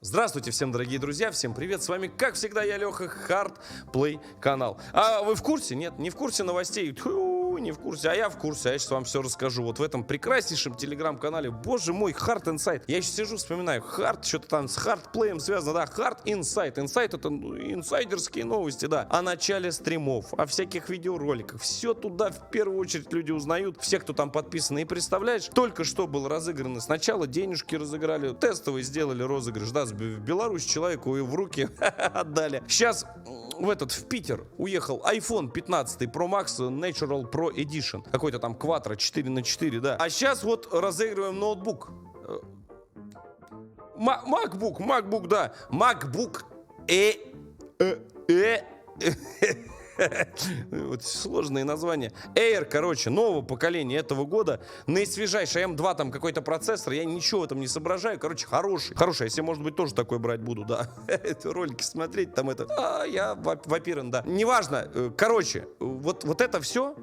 Здравствуйте всем, дорогие друзья, всем привет, с вами, как всегда, я Леха, Hardplay канал. А вы в курсе? Нет, не в курсе новостей? Тьфу, не в курсе, а я в курсе, я сейчас вам все расскажу. Вот в этом прекраснейшем телеграм-канале, боже мой, Hard Insight. Я сейчас сижу, вспоминаю, Hard, что-то там с Hardplay'ем связано, да, Hard Insight. Insight это инсайдерские новости, да, о начале стримов, о всяких видеороликах. Все туда в первую очередь люди узнают, все, кто там подписаны. И представляешь, только что было разыграно, сначала денежки разыграли, тестовый сделали розыгрыш, да, в Беларусь человеку и в руки отдали. Сейчас в Питер уехал iPhone 15 Pro Max Natural Pro Edition. Какой-то там Quattro 4×4, да. А сейчас вот разыгрываем ноутбук. MacBook, да. MacBook вот сложные названия. Air, короче, нового поколения этого года. Наисвежайший M2 там какой-то процессор. Я ничего в этом не соображаю. Короче, хороший. Хороший. Я себе, может быть, тоже такой брать буду, да. Эти ролики смотреть, там это... я вапиран, да. Неважно. Короче, вот это все.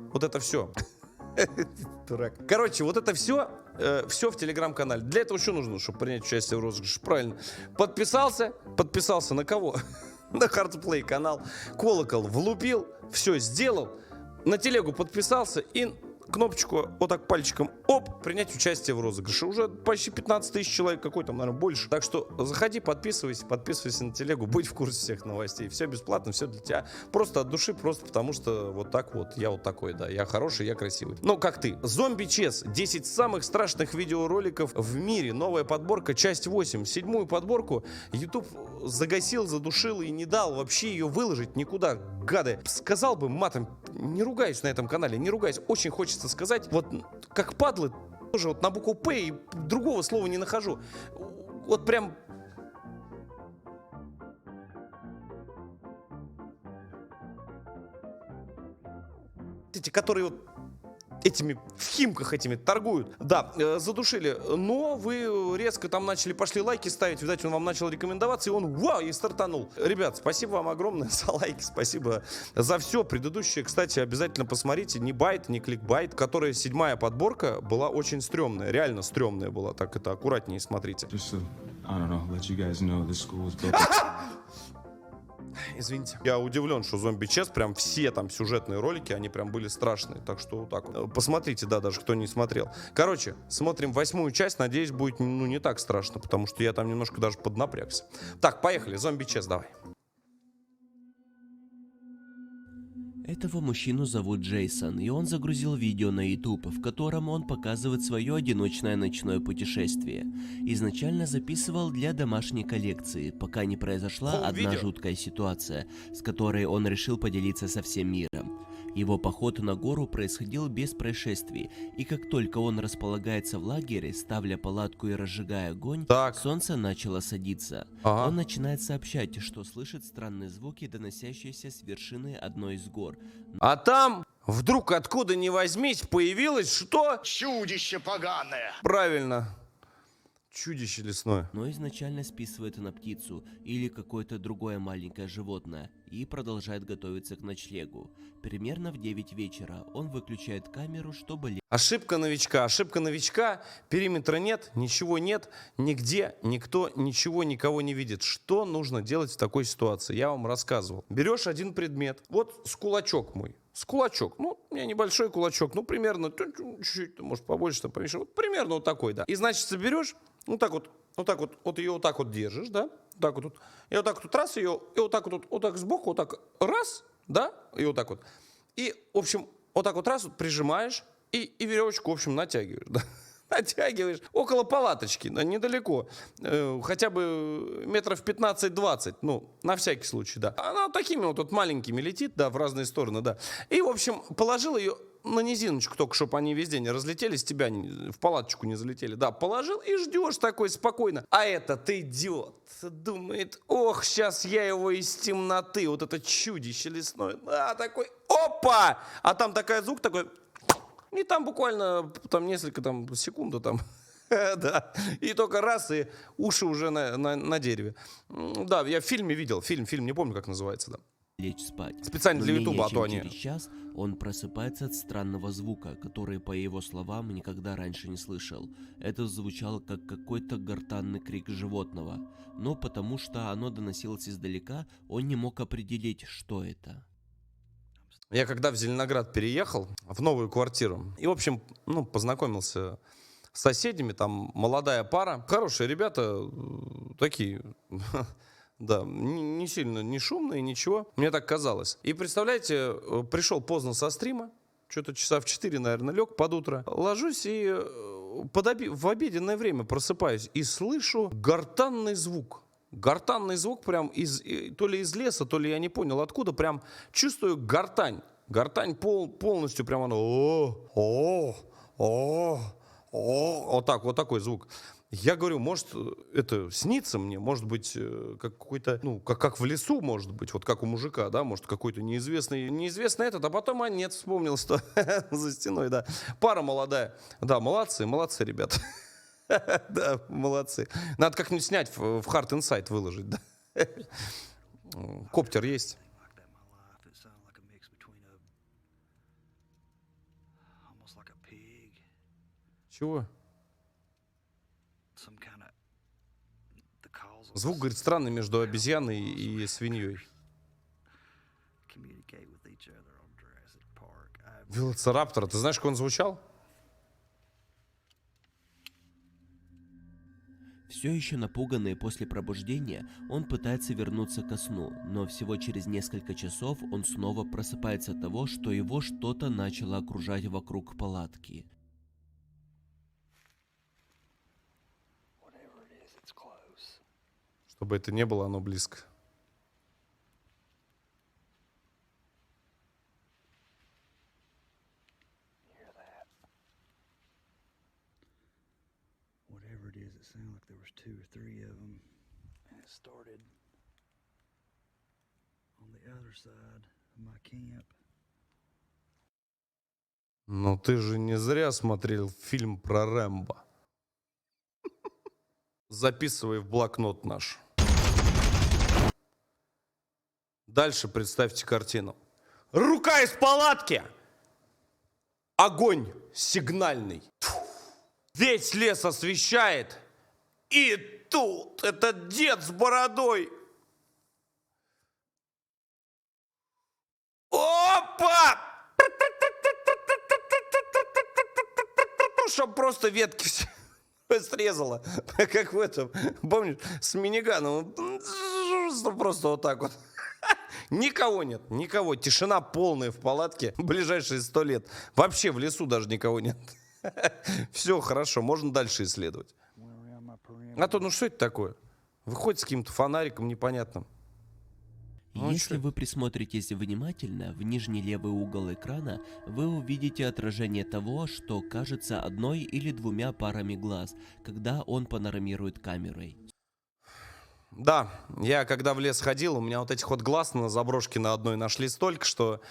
Дурак. Короче, вот это все в телеграм-канале. Для этого что нужно, чтобы принять участие в розыгрыше? Правильно. Подписался на кого? На Hardplay канал, колокол влупил, все сделал, на телегу подписался и кнопочку вот так пальчиком, оп, принять участие в розыгрыше. Уже почти 15 тысяч человек, какой там, наверное, больше. Так что заходи, подписывайся на телегу, будь в курсе всех новостей. Все бесплатно, все для тебя. Просто от души, просто потому что вот так вот, я вот такой, да, я хороший, я красивый. Ну, как ты. Зомби Чес, 10 самых страшных видеороликов в мире. Новая подборка, часть 8. Седьмую подборку YouTube загасил, задушил и не дал вообще ее выложить никуда, гады. Сказал бы матом, не ругаюсь на этом канале, не ругаюсь. Очень хочется сказать, вот как падлы, тоже вот на букву П и другого слова не нахожу. Вот прям... Эти, которые вот этими в Химках этими торгуют. Да, задушили. Но вы резко там пошли лайки ставить. Видать, он вам начал рекомендоваться, и он вау, и стартанул. Ребят, спасибо вам огромное за лайки, спасибо за все. Предыдущие, кстати, обязательно посмотрите. Не байт, не кликбайт, которая седьмая подборка была очень стрёмная. Реально стрёмная была. Так это аккуратнее смотрите. Извините. Я удивлен, что Зомби Чес, прям все там сюжетные ролики, они прям были страшные. Так что вот так вот. Посмотрите, да, даже кто не смотрел. Короче, смотрим 8-ю часть. Надеюсь, будет, не так страшно, потому что я там немножко даже поднапрягся. Так, поехали. Зомби Чес, давай. Этого мужчину зовут Джейсон, и он загрузил видео на YouTube, в котором он показывает свое одиночное ночное путешествие. Изначально записывал для домашней коллекции, пока не произошла одна жуткая ситуация, с которой он решил поделиться со всем миром. Его поход на гору происходил без происшествий, и как только он располагается в лагере, ставля палатку и разжигая огонь, солнце начало садиться. Он начинает сообщать, что слышит странные звуки, доносящиеся с вершины одной из гор. А там вдруг откуда ни возьмись появилось что? Чудище поганое! Правильно. Чудище лесное. Но изначально списывает на птицу или какое-то другое маленькое животное и продолжает готовиться к ночлегу. Примерно в 9 вечера он выключает камеру, чтобы... Ошибка новичка, периметра нет, ничего нет, нигде, никто, ничего, никого не видит. Что нужно делать в такой ситуации? Я вам рассказывал. Берешь один предмет, вот с кулачок мой. С кулачок, ну, у меня небольшой кулачок, ну, примерно, чуть-чуть, может, побольше, там, поменьше, вот примерно вот такой, да. И, значит, соберешь, вот ее вот так вот держишь, да, вот так вот, и вот так вот раз ее, и вот так сбоку, вот так раз, да, и вот так вот. И, в общем, вот так вот раз вот прижимаешь и веревочку, в общем, натягиваешь, да. Натягиваешь около палаточки, недалеко, хотя бы метров 15-20, ну, на всякий случай, да. Она такими вот тут маленькими летит, да, в разные стороны, да. И, в общем, положил ее на низиночку, только чтобы они везде не разлетелись, тебя в палаточку не залетели, да, положил и ждешь такой спокойно. А этот идиот думает, ох, сейчас я его из темноты, вот это чудище лесное, да, такой, опа! А там такой звук такой... И там буквально там несколько секунд, там, да, и только раз, и уши уже на дереве. Да, я в фильме видел, фильм, не помню, как называется, да. лечь спать. Специально Но для менее Ютуба, а чем то они... через час он просыпается от странного звука, который, по его словам, никогда раньше не слышал. Это звучало как какой-то гортанный крик животного. Но потому что оно доносилось издалека, он не мог определить, что это. Я когда в Зеленоград переехал, в новую квартиру, и, в общем, ну, познакомился с соседями, там молодая пара, хорошие ребята, такие, да, не сильно, не шумные, ничего, мне так казалось. И представляете, пришел поздно со стрима, что-то часа в 4, наверное, лег под утро, ложусь и в обеденное время просыпаюсь и слышу гортанный звук. Гортанный звук прям то ли из леса, то ли я не понял откуда, прям чувствую гортань. Гортань полностью прям оно вот так, вот такой звук. Я говорю, может, это снится мне, может быть, как какой-то, ну, как в лесу, может быть, вот как у мужика, да, может, какой-то неизвестный этот, а потом, нет, вспомнил, что за стеной, да, пара молодая, да, молодцы, ребята. Да, молодцы. Надо как-нибудь снять, в Hard Insight выложить, да. Коптер есть. Чего? Звук, говорит, странный между обезьяной и свиньей. Велоцираптор, ты знаешь, как он звучал? Все еще напуганный после пробуждения, он пытается вернуться ко сну, но всего через несколько часов он снова просыпается от того, что его что-то начало окружать вокруг палатки. Чтобы это не было, оно близко. Whatever it is, it sounded like there was 2 or 3 of them, and it started on the other side of my camp. Но ты же не зря смотрел фильм про Рэмбо. Записывай в блокнот наш. Дальше представьте картину. Рука из палатки! Огонь сигнальный. Весь лес освещает. И тут этот дед с бородой. Опа! Чтоб просто ветки все срезала. Как в этом, помнишь, с миниганом. Просто вот так вот. Никого нет, никого. Тишина полная в палатке ближайшие 100 лет. Вообще в лесу даже никого нет. Все хорошо, можно дальше исследовать. А то, ну что это такое? Выходит с каким-то фонариком непонятным. Ну, Если чё? вы присмотритесь внимательно, в нижний левый угол экрана вы увидите отражение того, что кажется одной или двумя парами глаз, когда он панорамирует камерой. Да, я когда в лес ходил, у меня вот этих вот глаз на заброшке на одной нашли столько, что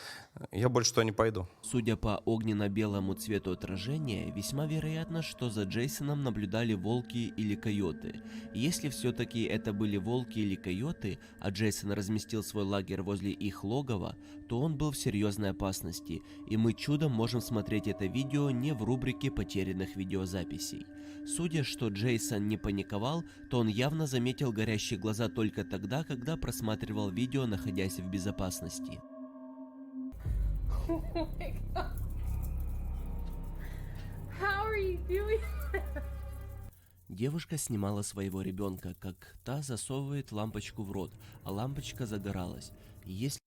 я больше туда не пойду. Судя по огненно-белому цвету отражения, весьма вероятно, что за Джейсоном наблюдали волки или койоты. Если все-таки это были волки или койоты, а Джейсон разместил свой лагерь возле их логова, то он был в серьезной опасности, и мы чудом можем смотреть это видео не в рубрике потерянных видеозаписей. Судя, что Джейсон не паниковал, то он явно заметил горящие глаза только тогда, когда просматривал видео, находясь в безопасности. Oh my god. How are you doing that? Девушка снимала своего ребенка, как та засовывает лампочку в рот, а лампочка загоралась. Если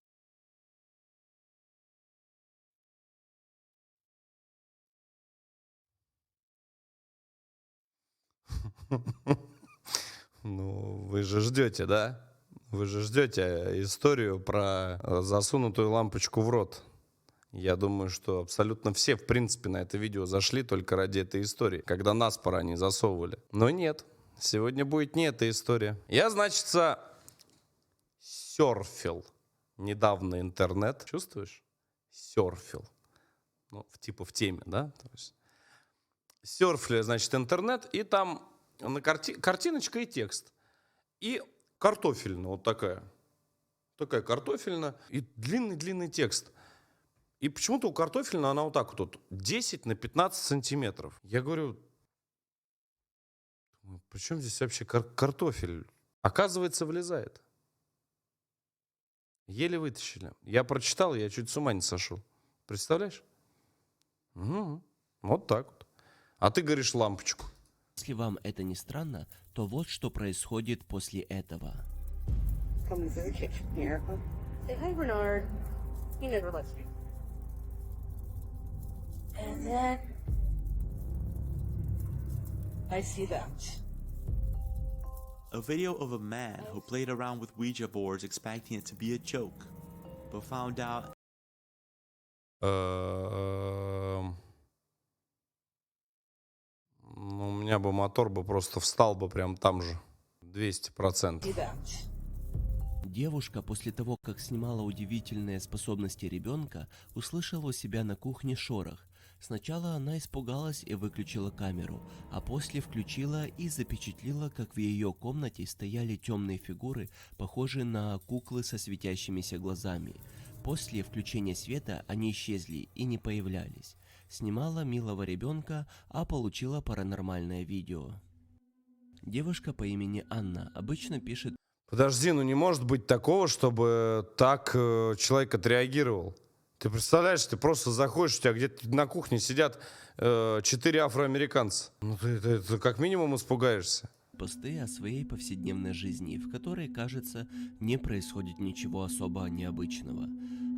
Ну, вы же ждете, да? Вы же ждете историю про засунутую лампочку в рот. Я думаю, что абсолютно все, в принципе, на это видео зашли только ради этой истории, когда наспор они засовывали. Но нет, сегодня будет не эта история. Я, значит, серфил недавно интернет. Чувствуешь? Серфил. Ну, типа в теме, да? То есть серфили, значит, интернет, и там на картиночка и текст. И картофельная вот такая. такая картофельная, и длинный-длинный текст. И почему-то у картофельной она вот так вот 10 на 15 сантиметров. Я говорю, при чем здесь вообще картофель? Оказывается, влезает. Еле вытащили. Я прочитал, я чуть с ума не сошел. Представляешь? Вот так вот. А ты говоришь лампочку. Если вам это не странно, то вот что происходит после этого. Coming through the kitchen here. Say hi, Bernard. He never lets me. And then I see that. A video of a man who played around with Ouija boards expecting it to be a joke, but found out Ну, у меня бы мотор бы просто встал бы прям там же. 200%. See that. Девушка после того, как снимала удивительные способности ребенка, услышала у себя на кухне шорох. Сначала она испугалась и выключила камеру, а после включила и запечатлила, как в ее комнате стояли темные фигуры, похожие на куклы со светящимися глазами. После включения света они исчезли и не появлялись. Снимала милого ребенка, а получила паранормальное видео. Девушка по имени Анна обычно пишет. Подожди, ну не может быть такого, чтобы так человек отреагировал. Ты представляешь, ты просто заходишь, у тебя где-то на кухне сидят 4 афроамериканца. Ну ты как минимум испугаешься. Посты о своей повседневной жизни, в которой, кажется, не происходит ничего особо необычного.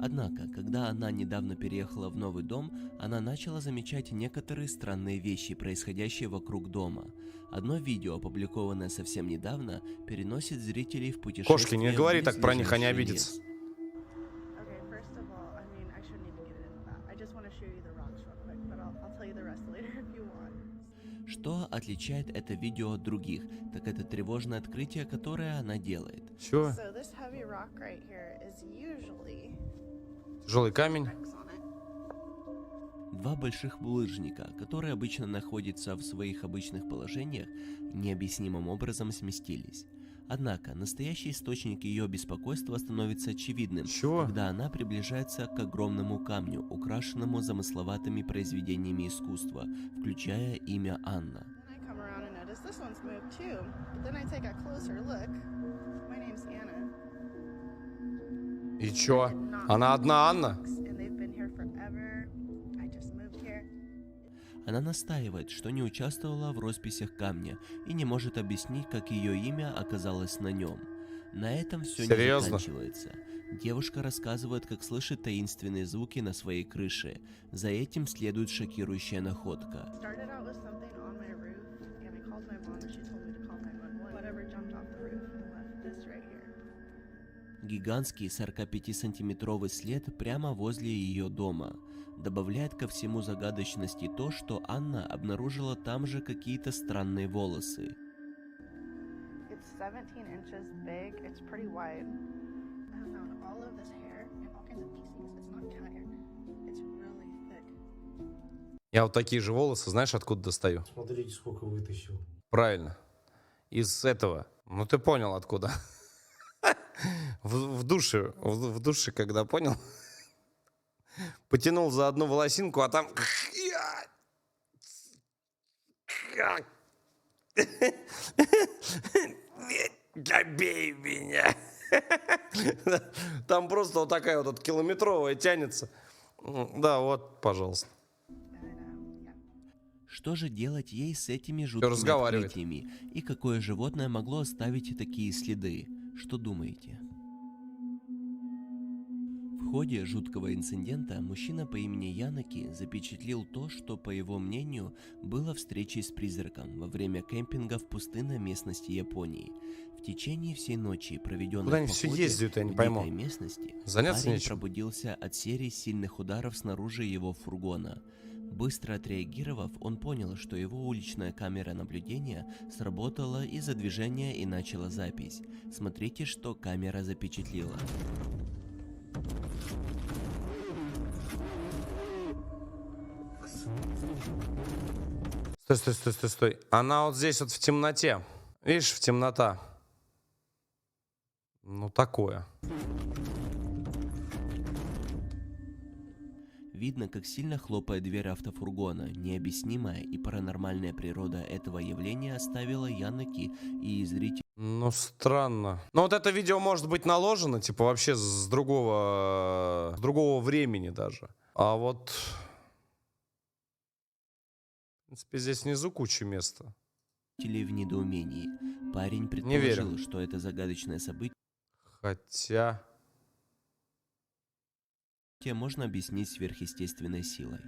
Однако, когда она недавно переехала в новый дом, она начала замечать некоторые странные вещи, происходящие вокруг дома. Одно видео, опубликованное совсем недавно, переносит зрителей в путешествие. Кошки, не говори в так про них, они близлежащий обидятся. лес. Okay, first of all, I mean, I shouldn't even get into that. I just want to show you the rocks real quick, but I'll tell you the rest later if you want. Что отличает это видео от других, так это тревожное открытие, которое она делает. Чего? So this heavy rock right here is usually Тяжелый камень. X on it. Два больших булыжника, которые обычно находятся в своих обычных положениях, необъяснимым образом сместились. Однако, настоящий источник ее беспокойства становится очевидным, Чего? когда она приближается к огромному камню, украшенному замысловатыми произведениями искусства, включая имя Анна. Then I come around and notice this one's moved too. But then I take a closer look. My name's Anna. И чё? I did not Она move одна these Анна? rocks, and they've been here forever. I just moved here. Она настаивает, что не участвовала в росписях камня и не может объяснить, как ее имя оказалось на нем. На этом все не Серьезно? заканчивается. Девушка рассказывает, как слышит таинственные звуки на своей крыше. За этим следует шокирующая находка. Started out with something on my roof, and I called my mom and she told me to call 911. Whatever jumped off the roof and left this right here. Гигантский 45-сантиметровый след прямо возле ее дома. Добавляет ко всему загадочности то, что Анна обнаружила там же какие-то странные волосы. It's 17 inches big. It's pretty wide. I have found all of this hair and all kinds of pieces. It's not cat hair. It's really thick. Я вот такие же волосы, знаешь, откуда достаю? Смотрите, сколько вытащил. Правильно. Из этого. Ну ты понял откуда. В душе, когда понял. Потянул за одну волосинку, а там... Добей меня. Там просто вот такая вот километровая тянется. Да, вот, пожалуйста. Yeah. Что же делать ей с этими жуткими разговаривает. открытиями? И какое животное могло оставить такие следы? Что думаете? В ходе жуткого инцидента мужчина по имени Янаки запечатлел то, что, по его мнению, было встречей с призраком во время кемпинга в пустынной местности Японии. В течение всей ночи, проведенной Куда они в все походе ездят, я не в пойму. дикой местности, Заняться парень нечем. пробудился от серии сильных ударов снаружи его фургона. Быстро отреагировав, он понял, что его уличная камера наблюдения сработала из-за движения и начала запись. Смотрите, что камера запечатлела. Стой. Она вот здесь вот в темноте. Видишь, в темнота. Ну, такое. Видно, как сильно хлопает дверь автофургона. Необъяснимая и паранормальная природа этого явления оставила Яннеки и зрителей Ну, странно. Но вот это видео может быть наложено, типа, вообще с другого времени даже. А вот... В принципе, здесь внизу куча места. в недоумении. Парень Не верю. предположил, что это загадочное событие Хотя... можно объяснить сверхъестественной силой.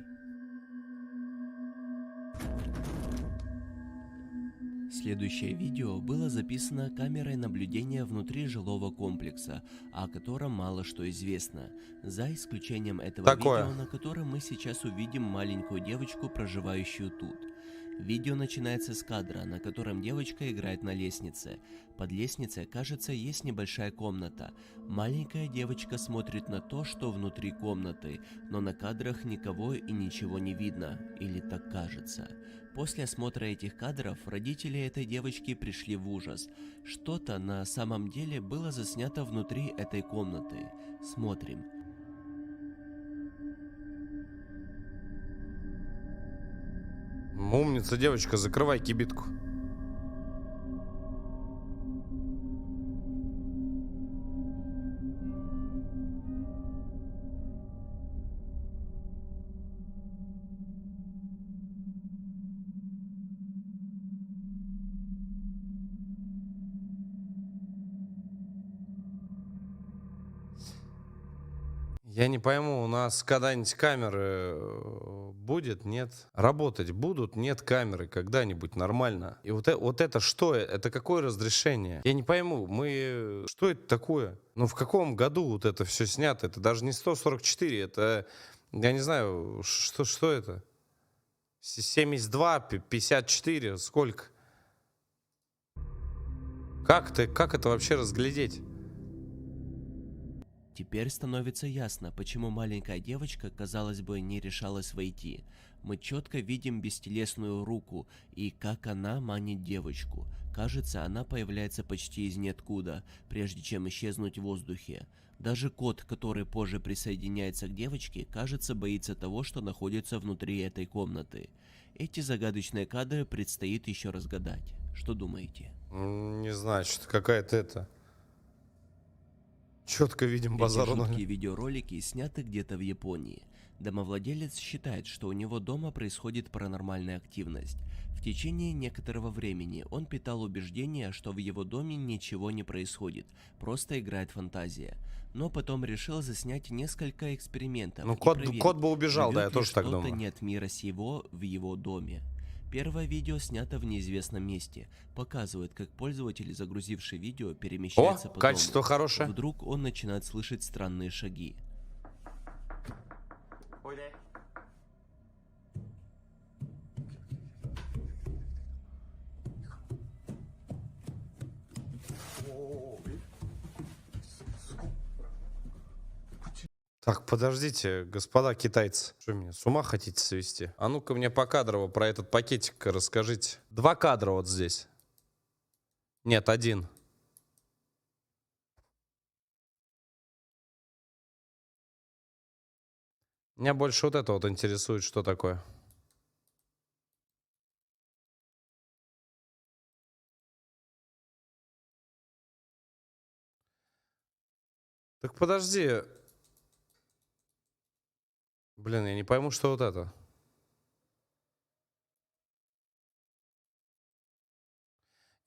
Следующее видео было записано камерой наблюдения внутри жилого комплекса, о котором мало что известно, за исключением этого Такое. видео, на котором мы сейчас увидим маленькую девочку, проживающую тут. Видео начинается с кадра, на котором девочка играет на лестнице. Под лестницей, кажется, есть небольшая комната. Маленькая девочка смотрит на то, что внутри комнаты, но на кадрах никого и ничего не видно, или так кажется. После осмотра этих кадров родители этой девочки пришли в ужас. Что-то на самом деле было заснято внутри этой комнаты. Смотрим. Умница, девочка, закрывай кибитку. Я не пойму, у нас когда-нибудь камеры будет, нет? Работать будут, нет камеры когда-нибудь нормально. И вот это что? Это какое разрешение? Я не пойму, что это такое? Ну в каком году вот это все снято? Это даже не 144, это, я не знаю, что это? 72, 54, сколько? Как это вообще разглядеть? Теперь становится ясно, почему маленькая девочка, казалось бы, не решалась войти. Мы четко видим бестелесную руку и как она манит девочку. Кажется, она появляется почти из ниоткуда, прежде чем исчезнуть в воздухе. Даже кот, который позже присоединяется к девочке, кажется, боится того, что находится внутри этой комнаты. Эти загадочные кадры предстоит еще разгадать. Что думаете? Не знаю, что-то какая-то это... Четко видим Эти базару. жуткие видеоролики сняты где-то в Японии. Домовладелец считает, что у него дома происходит паранормальная активность. В течение некоторого времени он питал убеждение, что в его доме ничего не происходит, просто играет фантазия. Но потом решил заснять несколько экспериментов. Ну, и кот проверить, бы убежал, да, я живет ли тоже так что-то думаю. нет мира сего в его доме. Первое видео снято в неизвестном месте. Показывает, как пользователь, загрузивший видео, перемещается по качество дому. хорошее. Вдруг он начинает слышать странные шаги. Так, подождите, господа китайцы. Что, меня с ума хотите свести? А ну-ка мне покадрово про этот пакетик расскажите. 2 кадра вот здесь. Нет, 1. Меня больше вот это вот интересует, что такое. Так подожди. Блин, я не пойму, что вот это.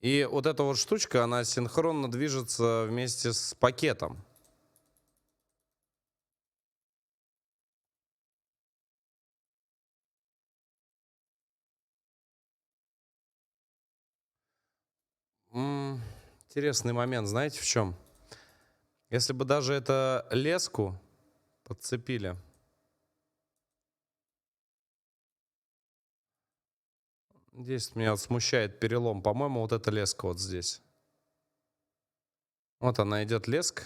И вот эта вот штучка, она синхронно движется вместе с пакетом. Интересный момент, знаете, в чем? Если бы даже это леску подцепили. Здесь меня вот смущает перелом. По-моему, вот эта леска вот здесь. Вот она идет, леска.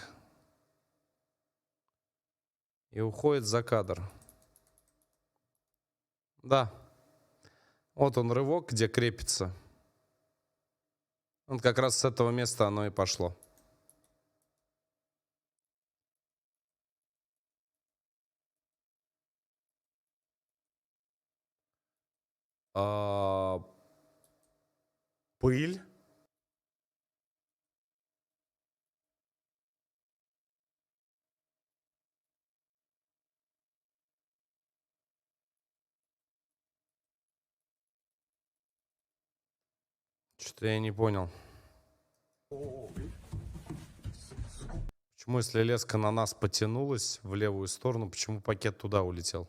И уходит за кадр. Да. Вот он рывок, где крепится. Вот как раз с этого места оно и пошло. Пыль. Что-то я не понял. Почему, если леска на нас потянулась в левую сторону, почему пакет туда улетел?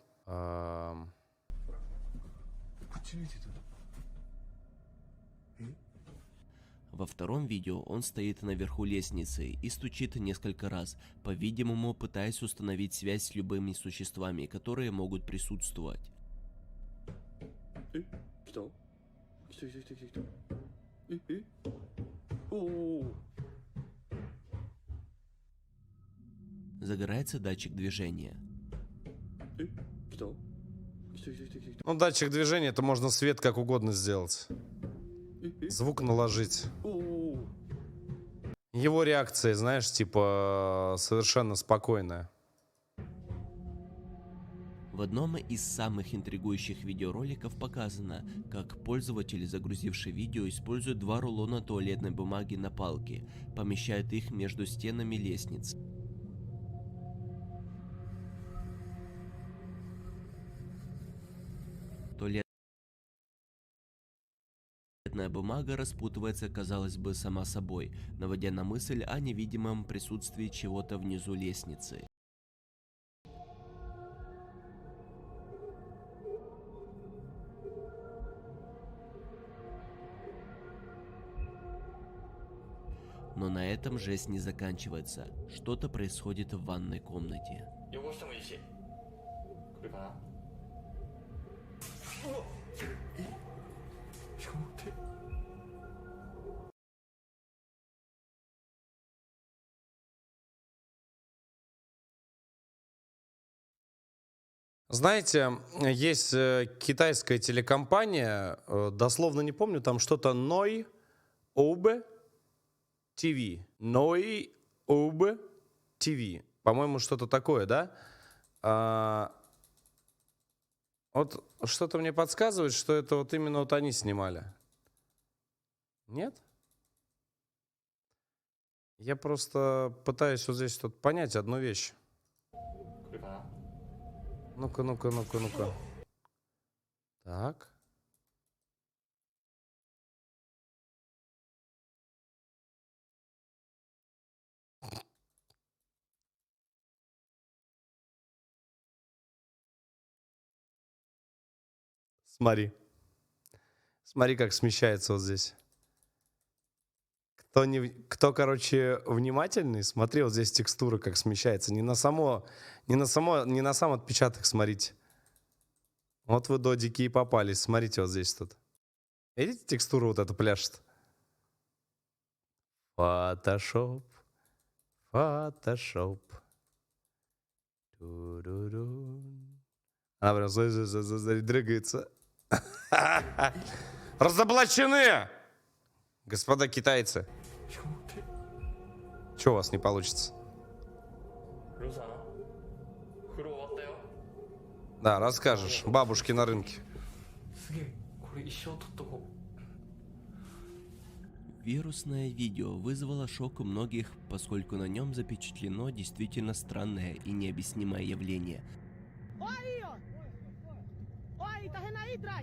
Во втором видео он стоит наверху лестницы и стучит несколько раз, по-видимому, пытаясь установить связь с любыми существами, которые могут присутствовать. Загорается датчик движения. Ну, датчик движения, это можно свет как угодно сделать. Звук наложить. Его реакция, знаешь, типа совершенно спокойная. В одном из самых интригующих видеороликов показано, как пользователь, загрузивший видео, использует 2 рулона туалетной бумаги на палке, помещает их между стенами лестниц. Туалетная бумага распутывается, казалось бы, сама собой, наводя на мысль о невидимом присутствии чего-то внизу лестницы. Но на этом жесть не заканчивается. Что-то происходит в ванной комнате. Знаете, есть китайская телекомпания, дословно не помню, там что-то Ной Обе ТВ. Ной Обе ТВ. По-моему, что-то такое, да? Вот что-то мне подсказывает, что это вот именно вот они снимали. Нет? Я просто пытаюсь вот здесь тут понять одну вещь. Ну-ка, ну-ка, ну-ка, ну-ка. Так. Смотри. Смотри, как смещается вот здесь. Кто, короче, внимательный, смотри, вот здесь текстура как смещается. Не на сам отпечаток смотрите. Вот вы додики и попались. Смотрите, вот здесь тут. Видите, текстура вот эта пляшет? Фотошоп. Фотошоп. Она прям, смотри, дрыгается. Разоблачены! Господа китайцы. Чего у вас не получится? Да, расскажешь. Бабушки на рынке. Вирусное видео вызвало шок у многих, поскольку на нем запечатлено действительно странное и необъяснимое явление.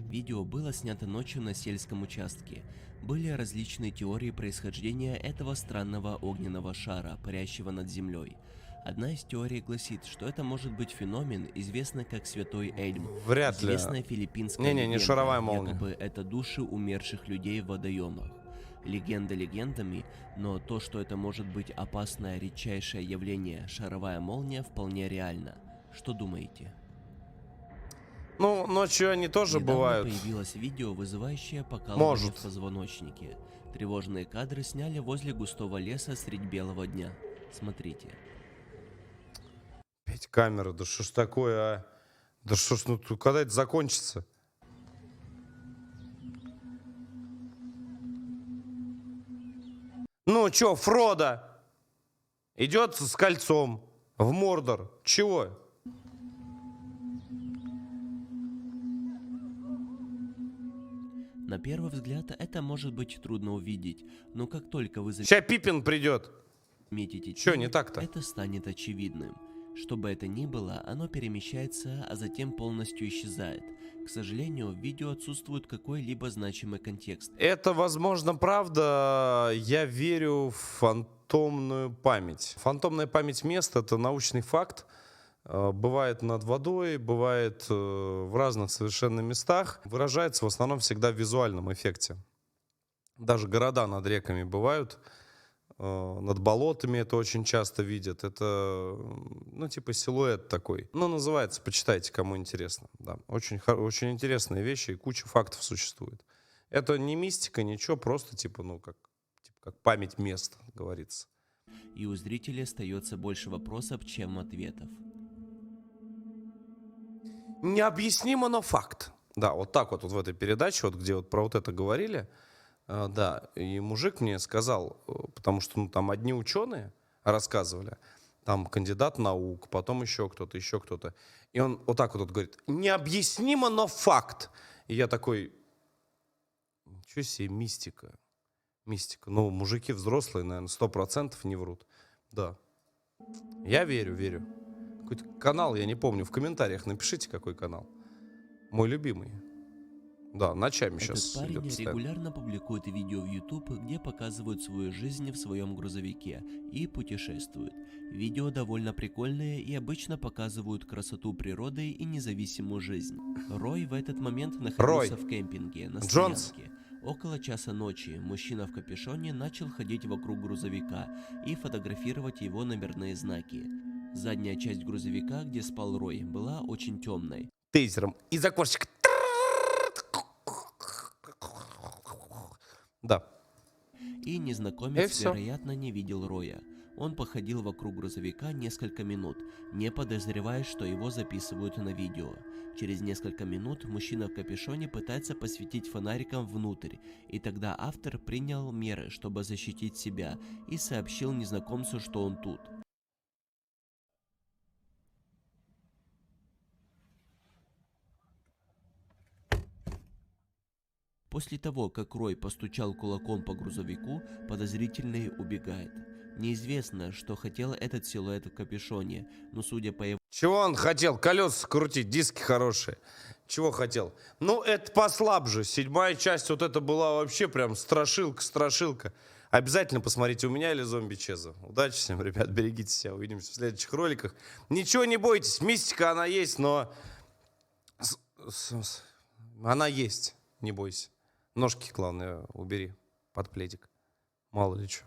Видео было снято ночью на сельском участке. Были различные теории происхождения этого странного огненного шара, парящего над землей. Одна из теорий гласит, что это может быть феномен, известный как Святой Эльм. Вряд ли. Известная филиппинская Не-не, не легенда, шаровая молния. якобы это души умерших людей в водоемах. Легенда легендами, но то, что это может быть опасное редчайшее явление, шаровая молния, вполне реально. Что думаете? Ну, ночью они тоже Недавно бывают. появилось видео, вызывающее покалывание Может. в позвоночнике. Тревожные кадры сняли возле густого леса средь белого дня. Смотрите. 5 камер, да что ж такое, а? Да что ж, ну когда это закончится? Ну чё, Фродо идет с кольцом в Мордор. Чего? На первый взгляд это может быть трудно увидеть, но как только вы Сейчас Пипин придет. заметите Чё тень, не так-то? это станет очевидным. Что бы это ни было, оно перемещается, а затем полностью исчезает. К сожалению, в видео отсутствует какой-либо значимый контекст. Это, возможно, правда. Я верю в фантомную память. Фантомная память мест — это научный факт. Бывает над водой, бывает в разных совершенно местах. Выражается в основном всегда в визуальном эффекте. Даже города над реками бывают. Над болотами это очень часто видят. Это, ну, типа силуэт такой. Ну, называется, почитайте, кому интересно. Да. Очень интересные вещи, и куча фактов существует. Это не мистика, ничего, просто типа, ну, как память мест, говорится. И у зрителей остается больше вопросов, чем ответов. Необъяснимо, но факт. Да, вот так вот в этой передаче, вот где вот про вот это говорили, да, и мужик мне сказал, потому что ну, там одни ученые рассказывали, там кандидат наук, потом еще кто-то. И он вот так вот говорит, необъяснимо, но факт. И я такой, ничего себе, мистика. Мистика. Ну, мужики взрослые, наверное, 100% не врут. Да. Я верю. Какой-то канал, я не помню, в комментариях напишите, какой канал. Мой любимый. Да, ночами Этот сейчас парень идет постоянно. регулярно публикует видео в YouTube, где показывают свою жизнь в своем грузовике и путешествует. Видео довольно прикольные и обычно показывают красоту природы и независимую жизнь. Рой в этот момент находился в кемпинге на Джонс. стоянке. Около часа ночи мужчина в капюшоне начал ходить вокруг грузовика и фотографировать его номерные знаки. Задняя часть грузовика, где спал Рой, была очень темной. Тейзером из окошечка. Да. И И незнакомец, всё. вероятно, не видел Роя. Он походил вокруг грузовика несколько минут, не подозревая, что его записывают на видео. Через несколько минут мужчина в капюшоне пытается посветить фонариком внутрь, и тогда автор принял меры, чтобы защитить себя, и сообщил незнакомцу, что он тут. После того, как Рой постучал кулаком по грузовику, подозрительный убегает. Неизвестно, что хотел этот силуэт в капюшоне, но судя по его Чего он хотел? Колеса крутить, диски хорошие. Чего хотел? Ну, это послабже. 7-я часть вот это была вообще прям страшилка. Обязательно посмотрите у меня или зомби Чеза. Удачи всем, ребят, берегите себя. Увидимся в следующих роликах. Ничего не бойтесь, мистика она есть, но... Она есть, не бойся. Ножки, главное, убери под пледик. Мало ли что.